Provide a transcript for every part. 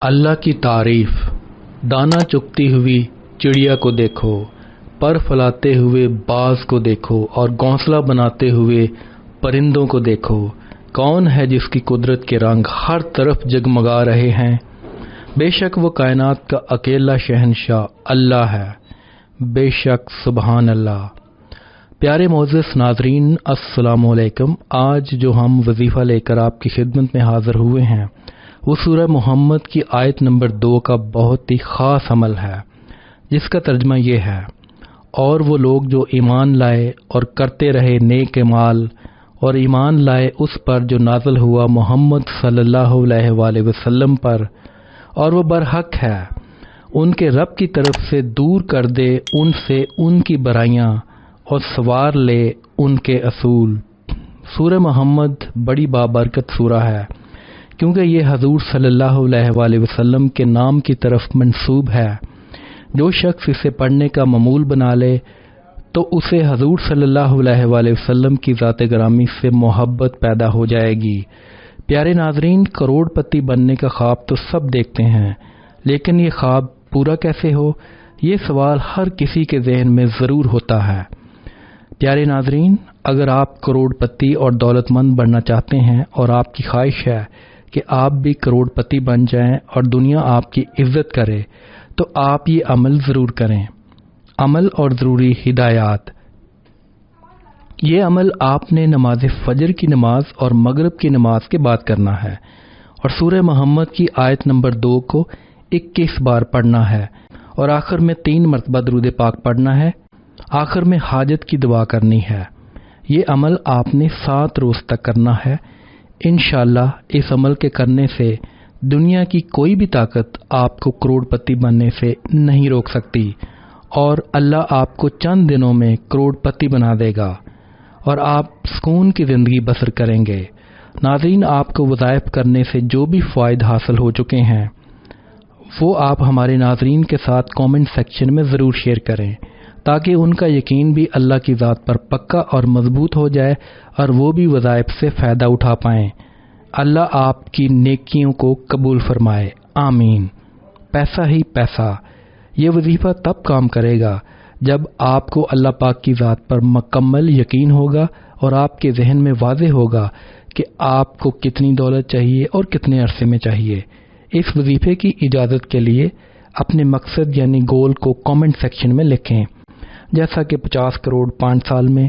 اللہ کی تعریف۔ دانا چگتی ہوئی چڑیا کو دیکھو، پر پھیلاتے ہوئے باز کو دیکھو اور گھونسلہ بناتے ہوئے پرندوں کو دیکھو۔ کون ہے جس کی قدرت کے رنگ ہر طرف جگمگا رہے ہیں؟ بے شک وہ کائنات کا اکیلا شہنشاہ اللہ ہے۔ بے شک سبحان اللہ۔ پیارے معزز ناظرین، السلام علیکم۔ آج جو ہم وظیفہ لے کر آپ کی خدمت میں حاضر ہوئے ہیں وہ سورہ محمد کی آیت نمبر 2 کا بہت ہی خاص عمل ہے، جس کا ترجمہ یہ ہے: اور وہ لوگ جو ایمان لائے اور کرتے رہے نیک اعمال اور ایمان لائے اس پر جو نازل ہوا محمد صلی اللہ علیہ وآلہ وسلم پر، اور وہ برحق ہے، ان کے رب کی طرف سے دور کر دے ان سے ان کی برائیاں اور سوار لے ان کے اصول۔ سورہ محمد بڑی بابرکت سورہ ہے، کیونکہ یہ حضور صلی اللہ علیہ وآلہ وسلم کے نام کی طرف منسوب ہے۔ جو شخص اسے پڑھنے کا معمول بنا لے تو اسے حضور صلی اللہ علیہ وآلہ وسلم کی ذات گرامی سے محبت پیدا ہو جائے گی۔ پیارے ناظرین، کروڑ پتی بننے کا خواب تو سب دیکھتے ہیں، لیکن یہ خواب پورا کیسے ہو، یہ سوال ہر کسی کے ذہن میں ضرور ہوتا ہے۔ پیارے ناظرین، اگر آپ کروڑ پتی اور دولت مند بننا چاہتے ہیں اور آپ کی خواہش ہے کہ آپ بھی کروڑ پتی بن جائیں اور دنیا آپ کی عزت کرے، تو آپ یہ عمل ضرور کریں۔ عمل اور ضروری ہدایات۔ یہ عمل آپ نے نماز فجر کی نماز اور مغرب کی نماز کے بعد کرنا ہے، اور سورہ محمد کی آیت نمبر 2 کو 21 بار پڑھنا ہے، اور آخر میں 3 مرتبہ درود پاک پڑھنا ہے۔ آخر میں حاجت کی دعا کرنی ہے۔ یہ عمل آپ نے 7 روز تک کرنا ہے۔ انشاءاللہ اس عمل کے کرنے سے دنیا کی کوئی بھی طاقت آپ کو کروڑ پتی بننے سے نہیں روک سکتی، اور اللہ آپ کو چند دنوں میں کروڑ پتی بنا دے گا اور آپ سکون کی زندگی بسر کریں گے۔ ناظرین، آپ کو وظائف کرنے سے جو بھی فوائد حاصل ہو چکے ہیں وہ آپ ہمارے ناظرین کے ساتھ کامنٹ سیکشن میں ضرور شیئر کریں، تاکہ ان کا یقین بھی اللہ کی ذات پر پکا اور مضبوط ہو جائے اور وہ بھی وظائف سے فائدہ اٹھا پائیں۔ اللہ آپ کی نیکیوں کو قبول فرمائے، آمین۔ پیسہ ہی پیسہ۔ یہ وظیفہ تب کام کرے گا جب آپ کو اللہ پاک کی ذات پر مکمل یقین ہوگا اور آپ کے ذہن میں واضح ہوگا کہ آپ کو کتنی دولت چاہیے اور کتنے عرصے میں چاہیے۔ اس وظیفے کی اجازت کے لیے اپنے مقصد یعنی گول کو کامنٹ سیکشن میں لکھیں، جیسا کہ 50 کروڑ 5 سال میں۔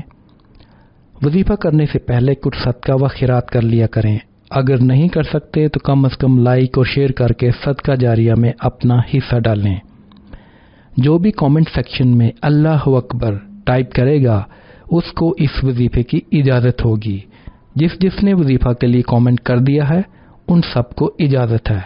وظیفہ کرنے سے پہلے کچھ صدقہ و خیرات کر لیا کریں۔ اگر نہیں کر سکتے تو کم از کم لائک اور شیئر کر کے صدقہ جاریہ میں اپنا حصہ ڈالیں۔ جو بھی کامنٹ سیکشن میں اللہ اکبر ٹائپ کرے گا اس کو اس وظیفے کی اجازت ہوگی۔ جس نے وظیفہ کے لیے کامنٹ کر دیا ہے ان سب کو اجازت ہے۔